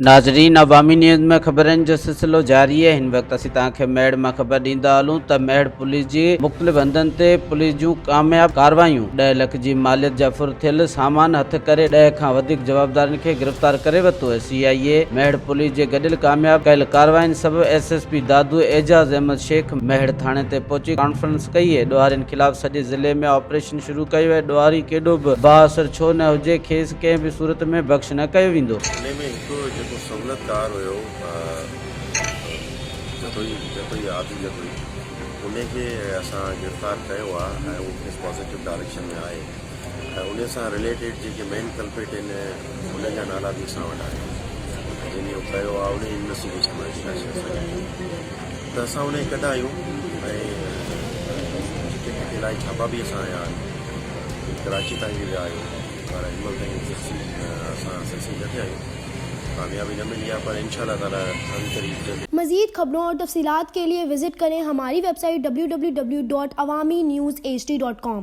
नाज़रीन, अवामी न्यूज़ में ख़बरनि जो सिलसिलो जारी है। हिन वक़्तु असीं तव्हांखे मेड़ मां ख़बर ॾींदा हलूं त मेड़ पुलिस जी मुख़्तलिफ़ हंधनि ते पुलिस जूं कामयाब कार्रवाइयूं 10 लख जी मालियत जा फुर थियल सामान हथ करे 10 खां वधीक जवाबदारनि खे गिरफ़्तार करे वरितो आहे। CIA मेड़ पुलिस जे गॾियल कामयाब कयल कार्रवाइनि सबबि SSP दादू एजाज़ अहमद शेख मेड़ थाणे ते पहुची कॉन्फ्रेंस कई आहे। ॾोहारियुनि ख़िलाफ़ सॼे ज़िले में ऑपरेशन शुरू कयो आहे। ॾोहारी केॾो बि बाअसर छो न हुजे, खेसि कंहिं बि सूरत में बख़्श न कयो वेंदो। सहूलतकार हुयो जतोई आदि जतोई उनखे असां गिरफ़्तार कयो आहे ऐं उहो केस पॉज़िटिव डायरेक्शन में आहे ऐं उन सां रिलेटेड जेके मेन कल्प्रिट आहिनि उन्हनि जा नाला बि असां वटि आहिनि। जिन इहो कयो आहे उन इन्वेस्टिगेशन में त असां उन कढा आहियूं ऐं जेके इलाही छापा बि असां आया आहियूं। कराची ताईं बि विया आहियूं पर हिन ताईं असां सक्सेस न थिया आहियूं, कामयाबी न मिली है, पर इंशाल्लाह ताला करीब। मज़ीद खबरों और तफसीलात के लिए विजिट करें हमारी वेबसाइट www.awamiNewsHD.com।